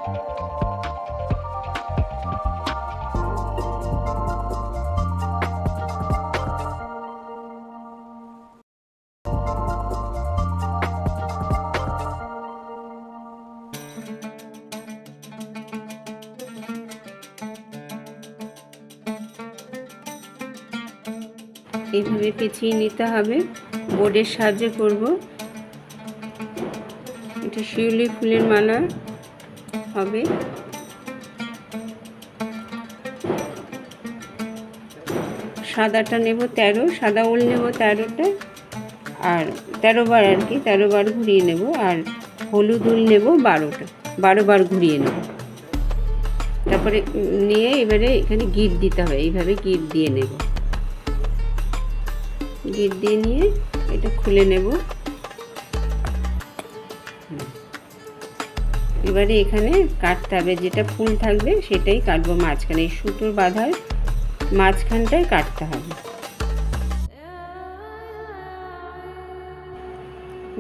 এইভাবে পেঁচিয়ে নিতে হবে। বোর্ডের সাহায্যে করব। এটা শিউলি ফুলের মালা হবে। সাদাটা নেব 13, সাদা উল নেব 13টা, আর 13 বার আর কি, 13 বার ঘুরিয়ে নেব। আর হলুদ উল নেব 12টা, 12 বার ঘুরিয়ে নেব। তারপরে নিয়ে এবারে এখানে গিট দিতে হবে। এইভাবে গিট দিয়ে নেব। গিট দিয়ে নিয়ে এটা খুলে নেব। এবারে এখানে কাটতে হবে, যেটা ফুল থাকবে সেটাই কাটবো মাঝখানে। এই সুতোর বাঁধার মাঝখানটায় কাটতে হবে,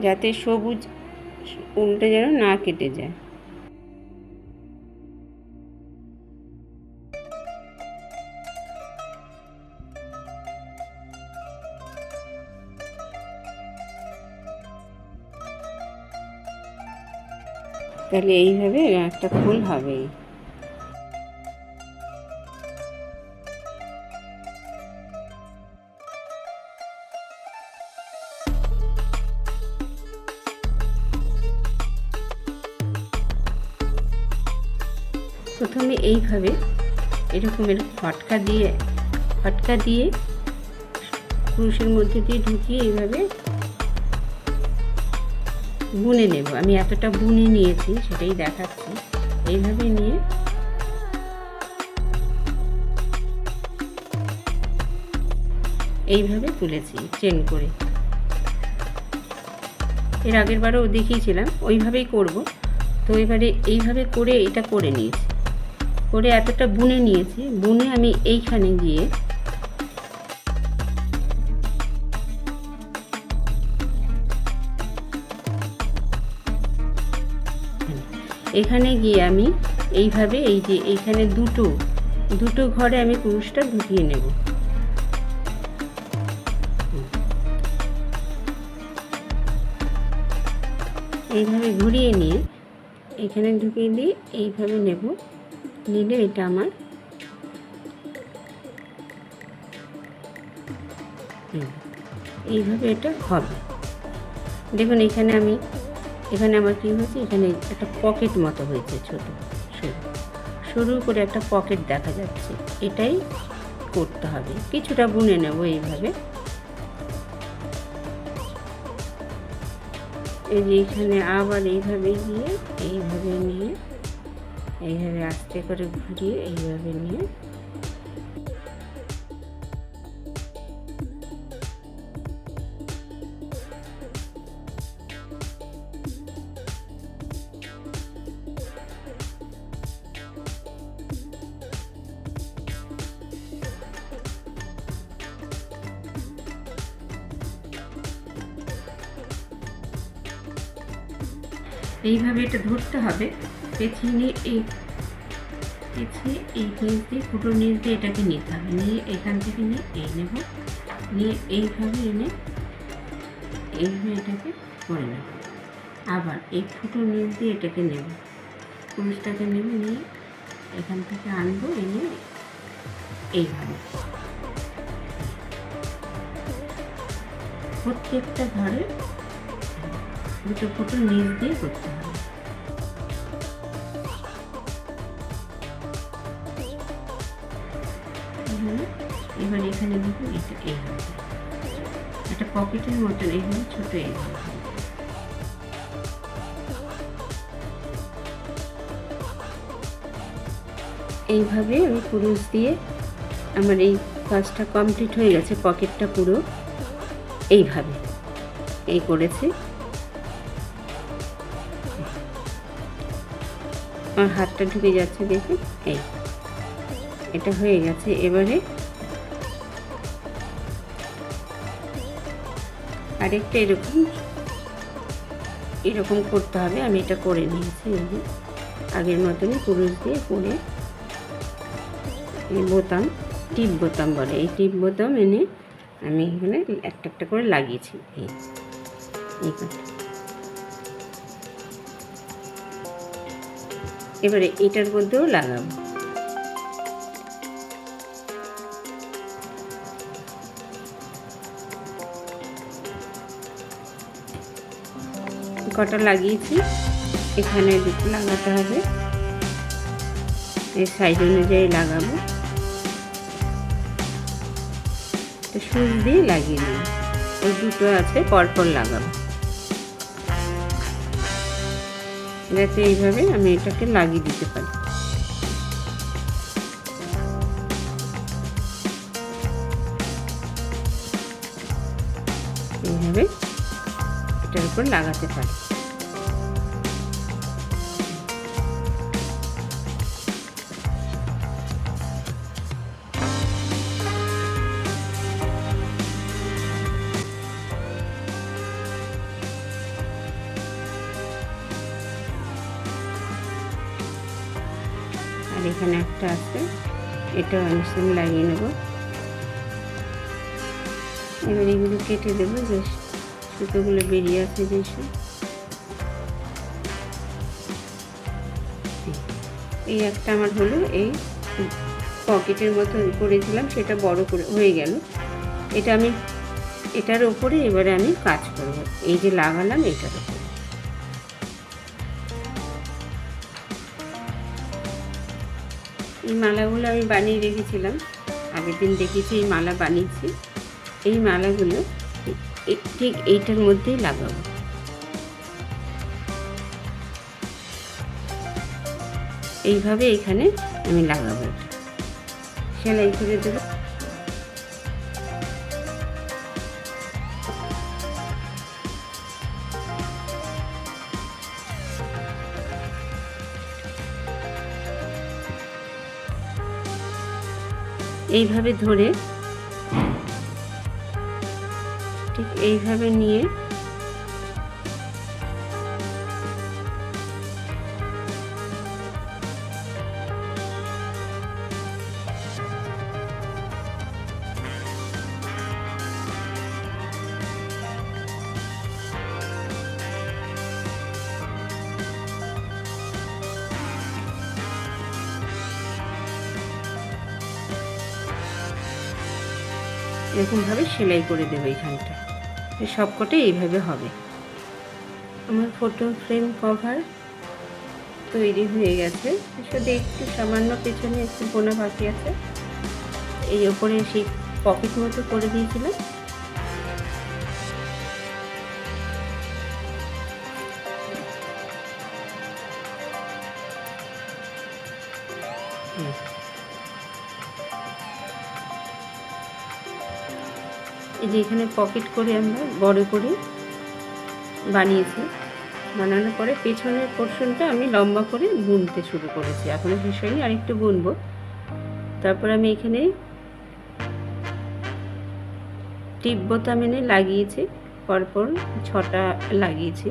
যাতে সবুজ উলটা যেন না কেটে যায়। তাহলে এইভাবে একটা ফুল হবে। প্রথমে এইভাবে এরকমের ফটকা দিয়ে ক্রুশের মধ্যে দিয়ে ঢুকিয়ে এইভাবে বুনে নেব। আমি এতটা বুনে নিয়েছি সেটাই দেখাচ্ছি। এইভাবে নিয়ে এইভাবে তুলেছি চেন করে। এর আগের বারও দেখিয়েছিলাম, ওইভাবেই করব। তো এবারে এইভাবে করে এটা করে নিয়েছি, করে এতটা বুনে নিয়েছি। বুনে আমি এইখানে গিয়ে এখানে গিয়ে আমি এইভাবে এই যে এইখানে দুটো ঘরে আমি কুরুশটা ঢুকিয়ে নেব। এইভাবে ঘুরিয়ে নিয়ে এখানে ঢুকিয়ে দিয়ে এইভাবে নেব। নিলে এটা আমার এইভাবে এটা হবে। দেখুন এখানে আমার কী হয়েছে, এখানে একটা পকেট মতো হয়েছে, ছোট সরু করে একটা পকেট দেখা যাচ্ছে। এটাই করতে হবে। কিছুটা বুনে নেব এইভাবে। এই যে এখানে আবার এইভাবে গিয়ে এইভাবে নিয়ে এইভাবে আস্তে করে ঘুরিয়ে এইভাবে নিয়ে এইভাবে এটা ধরতে হবে। পেঁচিয়ে নিয়ে এই নিচ দিয়ে ফুটোর নিচ দিয়ে এটাকে নিতে হবে। নিয়ে এখান থেকে নিয়ে এই নেব, নিয়ে এইভাবে এনে এইভাবে এটাকে করে নেব। আবার এই ফুটোর নিচ দিয়ে এটাকে নেব, কুরুশটাকে নেব, নিয়ে এখান থেকে আনবো, এনে এইভাবে প্রত্যেকটা ঘরে দুটো ফুটোর নিচ দিয়ে করতে হবে। এবার এখানে দেখুন এটা এইভাবে একটা পকেটের মতন এইভাবে ছোট এইভাবে আমি কুরুশ দিয়ে আমার এই কাজটা কমপ্লিট হয়ে গেছে। পকেটটা পুরো এইভাবে করেছি। আমার হাতটা ঢুকে যাচ্ছে, দেখুন এটা হয়ে গেছে। এবারে আরেকটা এরকম করতে হবে। আমি এটা করে নিয়েছি। আগের মতনই কুরুশ দিয়ে করে এই বোতাম, টিপ বোতাম বলে, এই টিপ বোতাম এনে আমি এখানে একটা একটা করে লাগিয়েছি। এবারে এটার মধ্যেও লাগাবো। কটা লাগিয়েছি, এখানে দুটো লাগাতে হবে, এই সাইজ অনুযায়ী লাগাবো। সুচ দিয়ে লাগিয়ে নিই, এই দুটো আছে পরপর লাগাবো, যাতে এইভাবে আমি এটাকে লাগিয়ে দিতে পারি। এইভাবে এটার উপর লাগাতে পারি। আর এখানে একটা আছে, এটাও আমি সেম লাগিয়ে নেব। এবার এগুলো কেটে দেবো, যে সুতোগুলো বেরিয়ে আসে যেসব। এই একটা আমার হলো, এই পকেটের মতো করেছিলাম সেটা বড় করে হয়ে গেল। এটা আমি এটার ওপরে এবারে আমি কাজ করব, এই যে লাগালাম এটার ওপরে। এই মালাগুলো আমি বানিয়ে রেখেছিলাম, আগের দিন দেখেছি এই মালা বানিয়েছি। এই মালাগুলো ঠিক এইটার মধ্যেই লাগাবো। এইভাবে এখানে আমি লাগাবো, সেলাই করে দেবো। এইভাবে ধরে ঠিক এইভাবে নিয়ে এরকমভাবে সেলাই করে দেবো এইখানটা। সবকটাই এইভাবে হবে। আমার ফটো ফ্রেম কভার তৈরি হয়ে গেছে, শুধু একটু সামান্য পেছনে একটু বোনা বাকি আছে। এই ওপরে সেই পকেট মতো করে দিয়েছিলাম, এই যে এখানে পকেট করে আমরা বড় করে বানিয়েছি। বানানোর পরে পেছনের পোর্শনটা আমি লম্বা করে বুনতে শুরু করেছি, এখনো শেষ হয়নি, আরেকটু বুনবো। তারপর আমি এখানে টিপ বোতাম এনে লাগিয়েছি, পরপর 6টা লাগিয়েছি।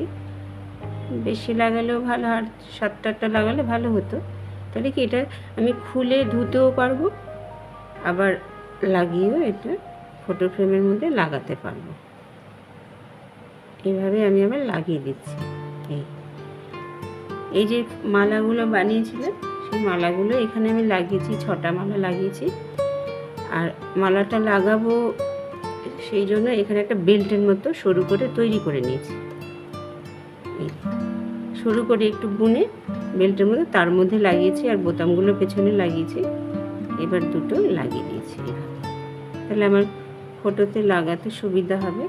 বেশি লাগালেও ভালো, আর 7-8টা লাগালে ভালো হতো। তাহলে কি এটা আমি খুলে ধুতেও পারবো, আবার লাগিয়েও এটা ফটো ফ্রেমের মধ্যে লাগাতে পারবো। এইভাবে আমি আবার লাগিয়ে দিচ্ছি। এই যে মালাগুলো বানিয়েছিলাম, সেই মালাগুলো এখানে আমি লাগিয়েছি, 6টা মালা লাগিয়েছি। আর মালাটা লাগাবো সেই জন্য এখানে একটা বেল্টের মতো সরু করে তৈরি করে নিয়েছি। সরু করে একটু বুনে বেল্টের মধ্যে তার মধ্যে লাগিয়েছি, আর বোতামগুলো পেছনে লাগিয়েছি। এবার দুটো লাগিয়ে দিয়েছি এভাবে, তাহলে আমার ফটোতে লাগাতে সুবিধা হবে।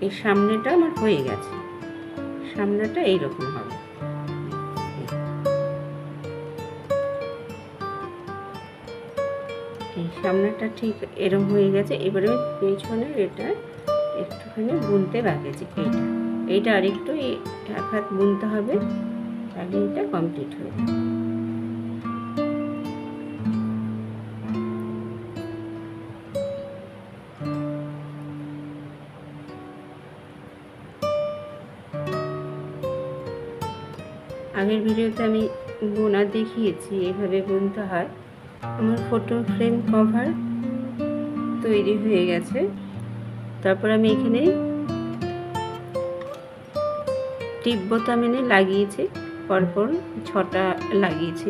এই সামনেটা আমার হয়ে গেছে, সামনেটা এইরকম হবে। এই সামনেটা ঠিক এরকম হয়ে গেছে। এবারে আমি পেছনের এটা একটুখানি বুনতে বাকিয়েছি, এইটা আরেকটু এক হাত বুনতে হবে, তাহলে এটা কমপ্লিট হয়ে যাবে। আগের ভিডিওতে আমি বোনা দেখিয়েছি এভাবে বুনতে হয়। আমার ফটো ফ্রেম কভার তৈরি হয়ে গেছে। তারপর আমি এখানে টিপ বোতাম এনে লাগিয়েছি, পরপর 6টা লাগিয়েছি।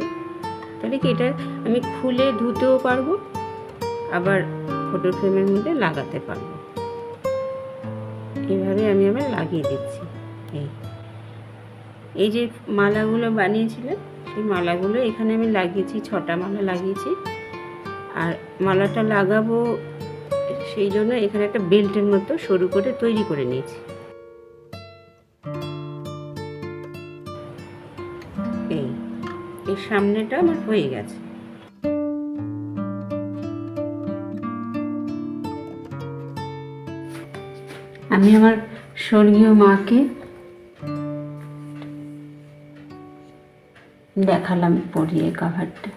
তাহলে কি এটা আমি খুলে ধুতেও পারবো, আবার ফটো ফ্রেমের মধ্যে লাগাতে পারবো। এইভাবে আমি আবার লাগিয়ে দিচ্ছি। এই যে মালাগুলো বানিয়েছিলাম, সেই মালাগুলো এখানে আমি লাগিয়েছি, 6টা মালা লাগিয়েছি। আর মালাটা লাগাবো সেই জন্য এখানে একটা বেল্টের মতো সরু করে তৈরি করে নিয়েছি। এই সামনেটা আমার হয়ে গেছে। আমি আমার স্বর্গীয় মাকে দেখালাম পরিয়ে কাভারটা।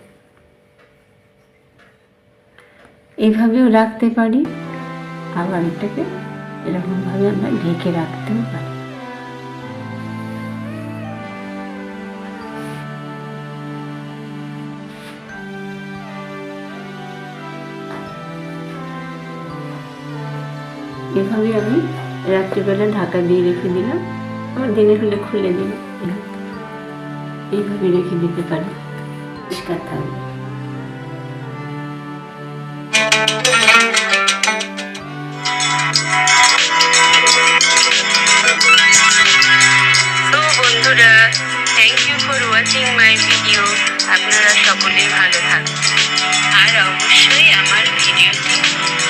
এইভাবেও রাখতে পারি, আবার এটাকে এরকমভাবে আমরা ঢেকে রাখতেও পারি। এভাবে আমি রাত্রিবেলা ঢাকা দিয়ে রেখে দিলাম, আমার দিনে হলে খুলে দিলাম। এইভাবে রেখে দিতে পারি, পরিষ্কার থাকবে। তো বন্ধুরা, thank you for watching my video. আপনারা সকলেই ভালো থাকবেন, আর অবশ্যই আমার ভিডিওটি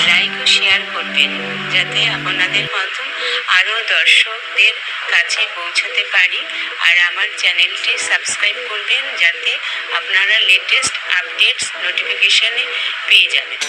লাইক ও শেয়ার করবেন, যাতে আপনাদের মতো আরও দর্শকদের কাছে পৌঁছাতে পারি। আর আমার চ্যানেলটি সাবস্ক্রাইব করবেন, যাতে আপনারা লেটেস্ট আপডেটস নোটিফিকেশনে পেয়ে যাবেন।